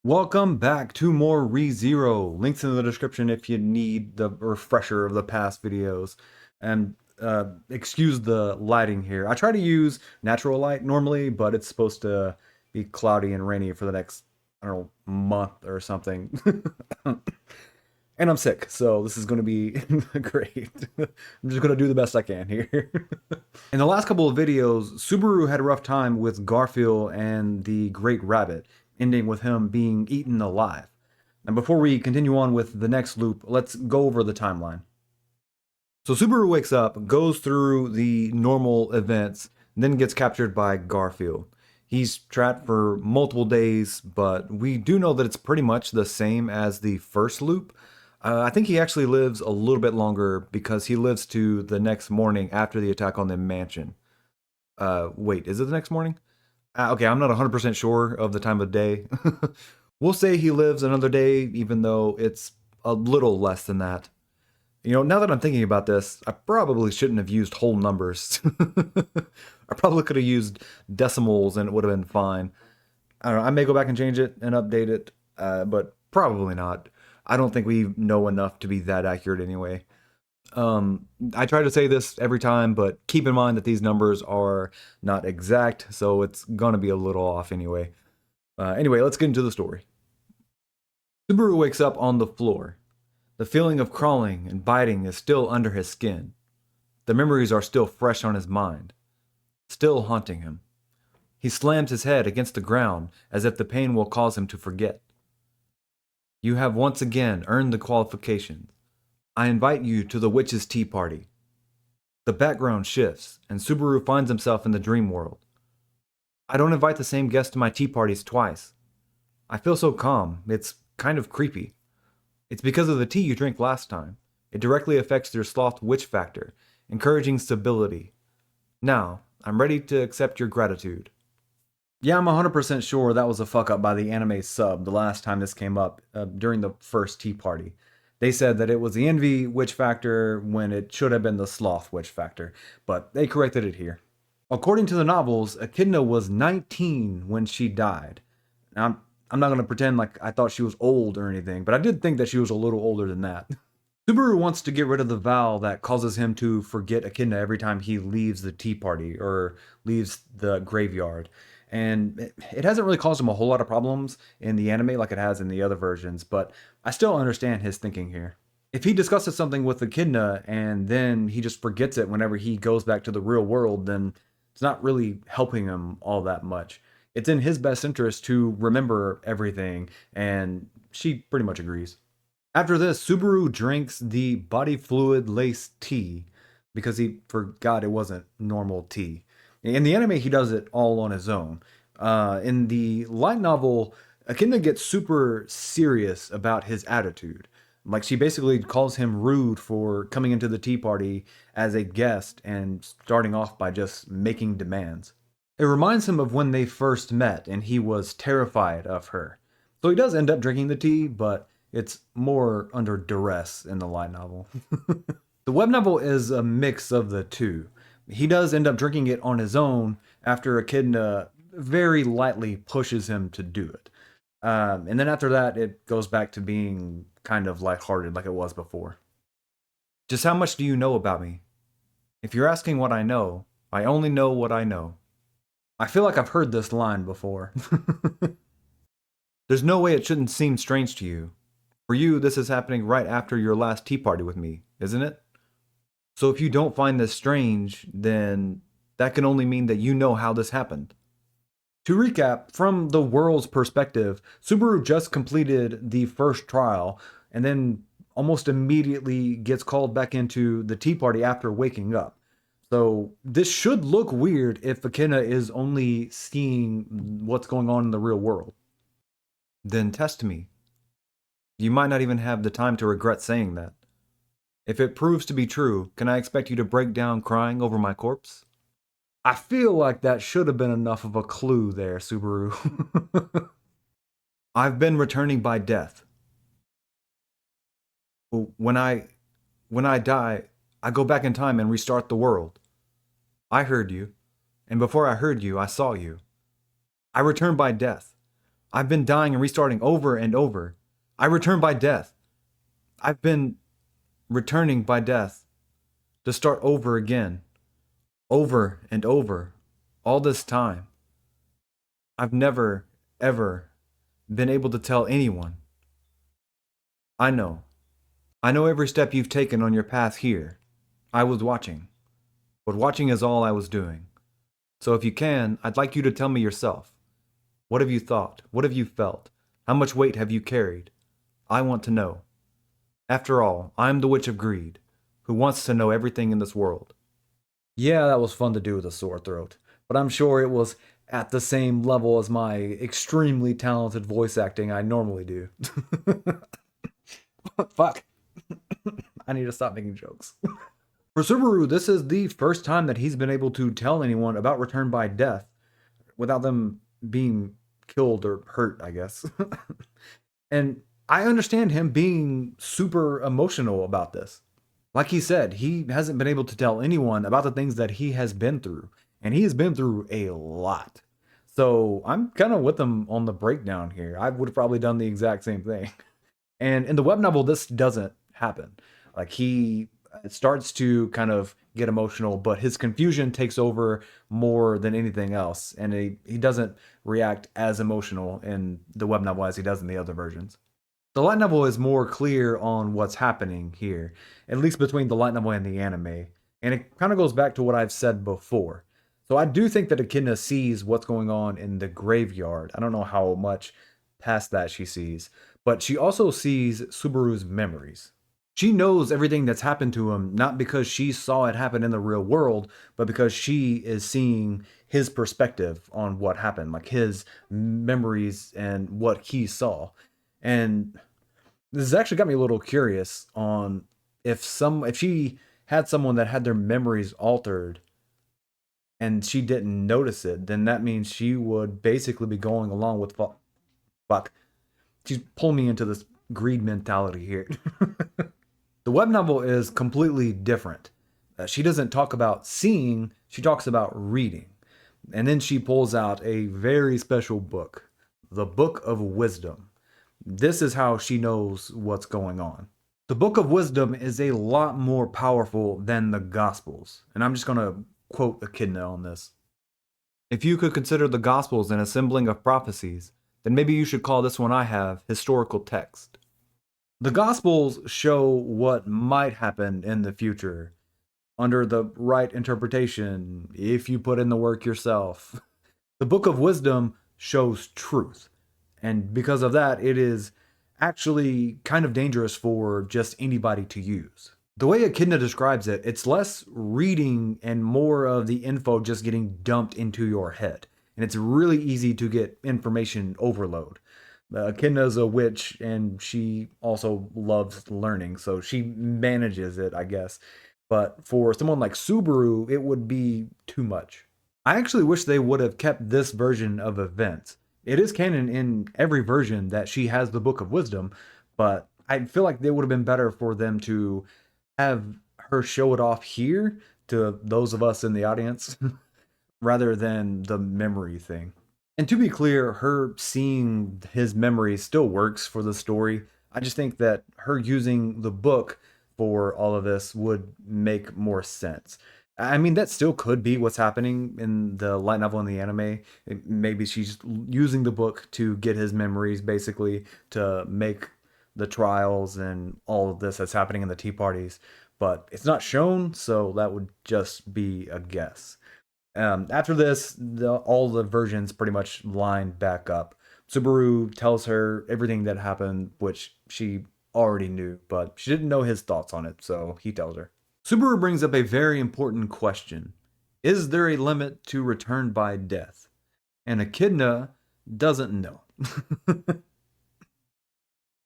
Welcome back to more ReZero. Links in the description if you need the refresher of the past videos. And excuse the lighting here. I try to use natural light normally, but it's supposed to be cloudy and rainy for the next, I don't know, month or something. And I'm sick, so this is going to be great. I'm just going to do the best I can here. In the last couple of videos, Subaru had a rough time with Garfield and the Great Rabbit, ending with him being eaten alive. And before we continue on with the next loop, let's go over the timeline. So Subaru wakes up, goes through the normal events, and then gets captured by Garfield. He's trapped for multiple days, but we do know that it's pretty much the same as the first loop. I think he actually lives a little bit longer because he lives to the next morning after the attack on the mansion. Wait, is it the next morning? Okay, I'm not 100% sure of the time of day. We'll say he lives another day, even though it's a little less than that. You know, now that I'm thinking about this, I probably shouldn't have used whole numbers. I probably could have used decimals and it would have been fine. I don't know, I may go back and change it and update it, but probably not. I don't think we know enough to be that accurate anyway. I try to say this every time, but keep in mind that these numbers are not exact, so it's gonna be a little off anyway. Anyway, let's get into the story. Subaru wakes up on the floor. The feeling of crawling and biting is still under his skin. The memories are still fresh on his mind, still haunting him. He slams his head against the ground as if the pain will cause him to forget. You have once again earned the qualifications. I invite you to the witch's tea party. The background shifts, and Subaru finds himself in the dream world. I don't invite the same guest to my tea parties twice. I feel so calm, it's kind of creepy. It's because of the tea you drank last time. It directly affects your sloth witch factor, encouraging stability. Now, I'm ready to accept your gratitude. Yeah, I'm 100% sure that was a fuck up by the anime sub the last time this came up during the first tea party. They said that it was the envy witch factor when it should have been the sloth witch factor, but they corrected it here. According to the novels, Echidna was 19 when she died. Now, I'm not going to pretend like I thought she was old or anything, but I did think that she was a little older than that. Subaru wants to get rid of the vow that causes him to forget Echidna every time he leaves the tea party or leaves the graveyard. And it hasn't really caused him a whole lot of problems in the anime like it has in the other versions, but I still understand his thinking here. If he discusses something with Echidna and then he just forgets it whenever he goes back to the real world, then it's not really helping him all that much. It's in his best interest to remember everything, and she pretty much agrees. After this, Subaru drinks the body fluid laced tea because he forgot it wasn't normal tea. In the anime, he does it all on his own. In the light novel, Echidna gets super serious about his attitude. Like, she basically calls him rude for coming into the tea party as a guest and starting off by just making demands. It reminds him of when they first met and he was terrified of her. So he does end up drinking the tea, but it's more under duress in the light novel. The web novel is a mix of the two. He does end up drinking it on his own after Echidna very lightly pushes him to do it. And then after that, it goes back to being kind of lighthearted like it was before. Just how much do you know about me? If you're asking what I know, I only know what I know. I feel like I've heard this line before. There's no way it shouldn't seem strange to you. For you, this is happening right after your last tea party with me, isn't it? So if you don't find this strange, then that can only mean that you know how this happened. To recap, from the world's perspective, Subaru just completed the first trial and then almost immediately gets called back into the tea party after waking up. So this should look weird if Echidna is only seeing what's going on in the real world. Then test me. You might not even have the time to regret saying that. If it proves to be true, can I expect you to break down crying over my corpse? I feel like that should have been enough of a clue there, Subaru. I've been returning by death. When I die, I go back in time and restart the world. I heard you, and before I heard you, I saw you. I return by death. I've been dying and restarting over and over. I return by death. I've been returning by death to start over again, over and over, all this time. I've never, ever been able to tell anyone. I know. I know every step you've taken on your path here. I was watching. But watching is all I was doing. So if you can, I'd like you to tell me yourself. What have you thought? What have you felt? How much weight have you carried? I want to know. After all, I'm the Witch of Greed, who wants to know everything in this world. Yeah, that was fun to do with a sore throat, but I'm sure it was at the same level as my extremely talented voice acting I normally do. Fuck. I need to stop making jokes. For Subaru, this is the first time that he's been able to tell anyone about Return by Death without them being killed or hurt, I guess. And I understand him being super emotional about this. Like he said, he hasn't been able to tell anyone about the things that he has been through, and he has been through a lot. So I'm kind of with him on the breakdown here. I would have probably done the exact same thing. And in the web novel, this doesn't happen. Like he starts to kind of get emotional, but his confusion takes over more than anything else, and he doesn't react as emotional in the web novel as he does in the other versions. The light novel is more clear on what's happening here, at least between the light novel and the anime, and it kind of goes back to what I've said before. So I do think that Echidna sees what's going on in the graveyard. I don't know how much past that she sees, but she also sees Subaru's memories. She knows everything that's happened to him, not because she saw it happen in the real world, but because she is seeing his perspective on what happened, like his memories and what he saw. And this has actually got me a little curious on if she had someone that had their memories altered and she didn't notice it, then that means she would basically be going along with fuck. She's pulling me into this greed mentality here. The web novel is completely different. She doesn't talk about seeing, she talks about reading. And then she pulls out a very special book, the Book of Wisdom. This is how she knows what's going on. The Book of Wisdom is a lot more powerful than the Gospels. And I'm just going to quote Echidna on this. If you could consider the Gospels an assembling of prophecies, then maybe you should call this one I have historical text. The Gospels show what might happen in the future under the right interpretation if you put in the work yourself. The Book of Wisdom shows truth, and because of that, it is actually kind of dangerous for just anybody to use. The way Echidna describes it, it's less reading and more of the info just getting dumped into your head. And it's really easy to get information overload. Echidna's a witch and she also loves learning, so she manages it, I guess. But for someone like Subaru, it would be too much. I actually wish they would have kept this version of events. It is canon in every version that she has the Book of Wisdom, but I feel like it would have been better for them to have her show it off here to those of us in the audience rather than the memory thing. And to be clear, her seeing his memory still works for the story. I just think that her using the book for all of this would make more sense. I mean, that still could be what's happening in the light novel and the anime. Maybe she's using the book to get his memories, basically, to make the trials and all of this that's happening in the tea parties. But it's not shown, so that would just be a guess. After this, all the versions pretty much line back up. Subaru tells her everything that happened, which she already knew, but she didn't know his thoughts on it, so he tells her. Subaru brings up a very important question. Is there a limit to return by death? And Echidna doesn't know.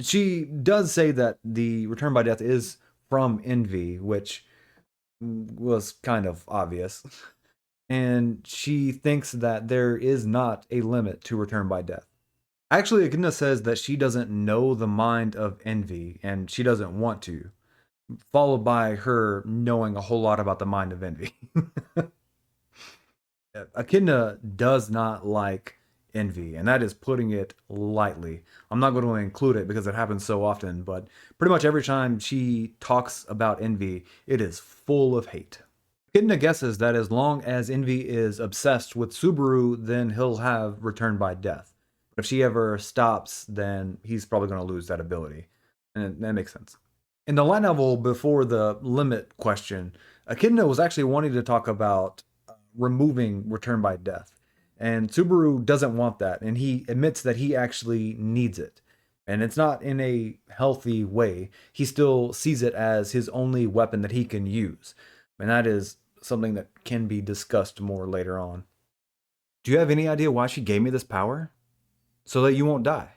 She does say that the return by death is from envy, which was kind of obvious. And she thinks that there is not a limit to return by death. Actually, Echidna says that she doesn't know the mind of envy, and she doesn't want to, followed by her knowing a whole lot about the mind of envy. Echidna does not like envy, and that is putting it lightly. I'm not going to include it because it happens so often, but pretty much every time she talks about envy, it is full of hate. Echidna guesses that as long as Envy is obsessed with Subaru, then he'll have Return by Death. But if she ever stops, then he's probably going to lose that ability. And that makes sense. In the light novel before the limit question, Echidna was actually wanting to talk about removing Return by Death. And Subaru doesn't want that, and he admits that he actually needs it. And it's not in a healthy way. He still sees it as his only weapon that he can use. And that is something that can be discussed more later on. Do you have any idea why she gave me this power? So that you won't die.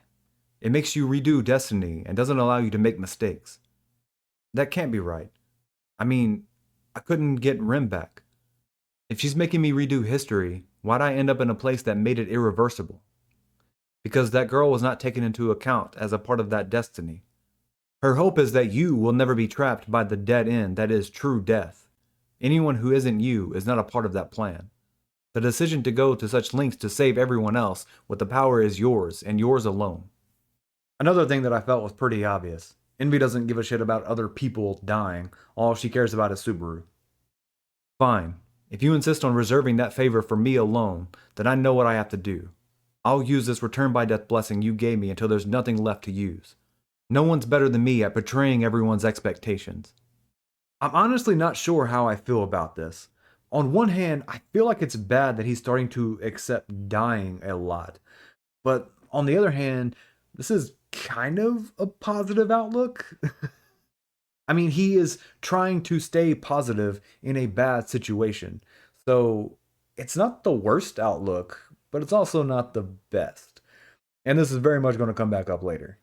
It makes you redo destiny and doesn't allow you to make mistakes. That can't be right. I mean, I couldn't get Rim back. If she's making me redo history, why'd I end up in a place that made it irreversible? Because that girl was not taken into account as a part of that destiny. Her hope is that you will never be trapped by the dead end that is true death. Anyone who isn't you is not a part of that plan. The decision to go to such lengths to save everyone else with the power is yours and yours alone. Another thing that I felt was pretty obvious. Envy doesn't give a shit about other people dying. All she cares about is Subaru. Fine. If you insist on reserving that favor for me alone, then I know what I have to do. I'll use this return by death blessing you gave me until there's nothing left to use. No one's better than me at betraying everyone's expectations. I'm honestly not sure how I feel about this. On one hand, I feel like it's bad that he's starting to accept dying a lot. But on the other hand, this is kind of a positive outlook. I mean, he is trying to stay positive in a bad situation. So it's not the worst outlook, but it's also not the best. And this is very much going to come back up later.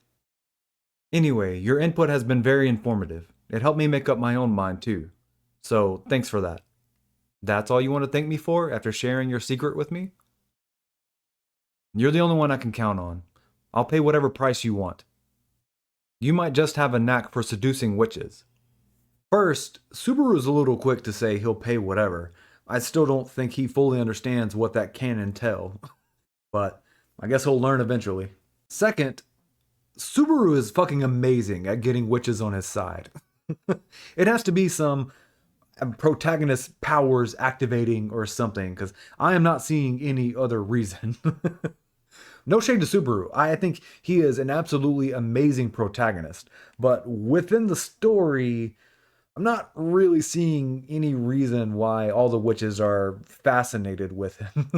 Anyway, your input has been very informative. It helped me make up my own mind too. So thanks for that. That's all you want to thank me for after sharing your secret with me? You're the only one I can count on. I'll pay whatever price you want. You might just have a knack for seducing witches. First, Subaru's a little quick to say he'll pay whatever. I still don't think he fully understands what that can entail. But I guess he'll learn eventually. Second, Subaru is fucking amazing at getting witches on his side. It has to be some protagonist powers activating or something, because I am not seeing any other reason. No shade to Subaru. I think he is an absolutely amazing protagonist. But within the story, I'm not really seeing any reason why all the witches are fascinated with him.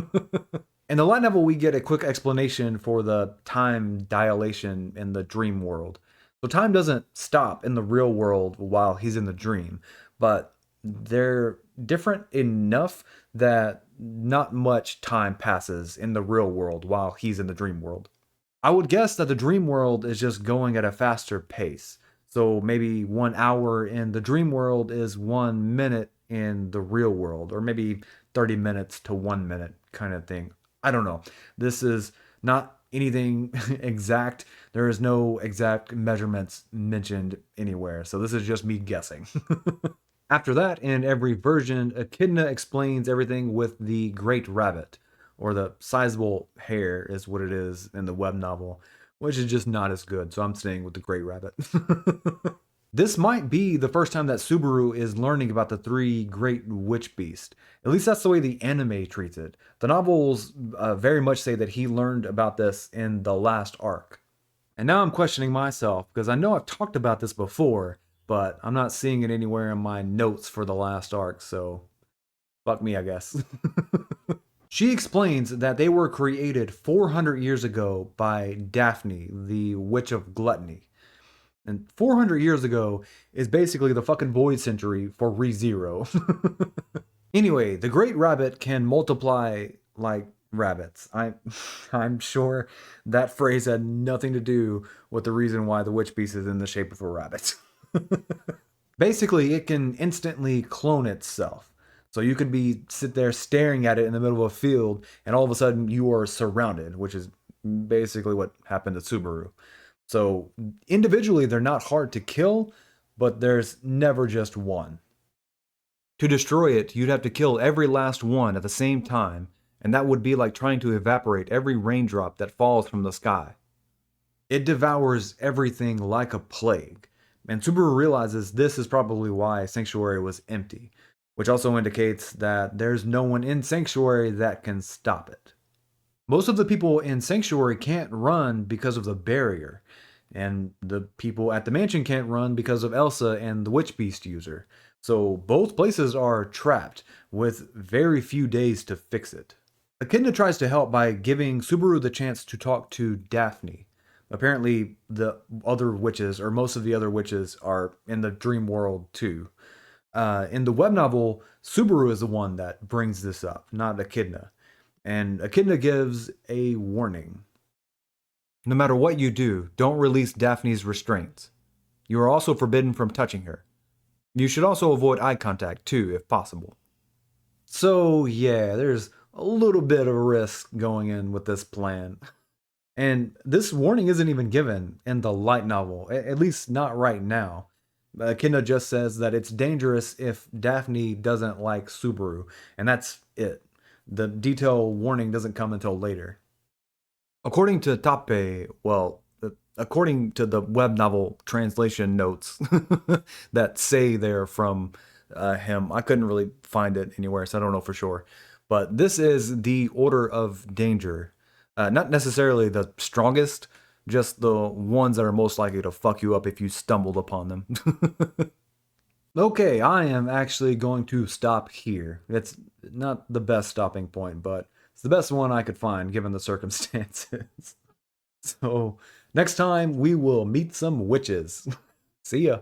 In the light novel, we get a quick explanation for the time dilation in the dream world. So time doesn't stop in the real world while he's in the dream, but they're different enough that not much time passes in the real world while he's in the dream world. I would guess that the dream world is just going at a faster pace. So maybe 1 hour in the dream world is 1 minute in the real world, or maybe 30 minutes to 1 minute kind of thing. I don't know. This is not anything exact. There is no exact measurements mentioned anywhere. So this is just me guessing. After that, in every version, Echidna explains everything with the Great Rabbit, or the sizable hare is what it is in the web novel, which is just not as good, so I'm staying with the Great Rabbit. This might be the first time that Subaru is learning about the 3 great witch beasts. At least that's the way the anime treats it. The novels very much say that he learned about this in the last arc. And now I'm questioning myself, because I know I've talked about this before, but I'm not seeing it anywhere in my notes for the last arc, so fuck me, I guess. She explains that they were created 400 years ago by Daphne, the Witch of Gluttony. And 400 years ago is basically the fucking void century for ReZero. Anyway, the Great Rabbit can multiply like rabbits. I'm sure that phrase had nothing to do with the reason why the witch beast is in the shape of a rabbit. Basically, it can instantly clone itself. So you could sit there staring at it in the middle of a field, and all of a sudden you are surrounded, which is basically what happened to Subaru. So individually, they're not hard to kill, but there's never just one. To destroy it, you'd have to kill every last one at the same time, and that would be like trying to evaporate every raindrop that falls from the sky. It devours everything like a plague, and Subaru realizes this is probably why Sanctuary was empty, which also indicates that there's no one in Sanctuary that can stop it. Most of the people in Sanctuary can't run because of the barrier, and the people at the mansion can't run because of Elsa and the Witch Beast user. So both places are trapped, with very few days to fix it. Echidna tries to help by giving Subaru the chance to talk to Daphne. Apparently, the other witches, or most of the other witches, are in the dream world too. In the web novel, Subaru is the one that brings this up, not Echidna. And Echidna gives a warning. No matter what you do, don't release Daphne's restraints. You are also forbidden from touching her. You should also avoid eye contact too, if possible. So, yeah, there's a little bit of risk going in with this plan. And this warning isn't even given in the light novel, at least not right now. Echidna just says that it's dangerous if Daphne doesn't like Subaru, and that's it. The detail warning doesn't come until later. According to Tappe, well, according to the web novel translation notes that say they're from him, I couldn't really find it anywhere, so I don't know for sure. But this is the order of danger. Not necessarily the strongest, just the ones that are most likely to fuck you up if you stumbled upon them. Okay, I am actually going to stop here. It's not the best stopping point, but it's the best one I could find given the circumstances. So, next time we will meet some witches. See ya.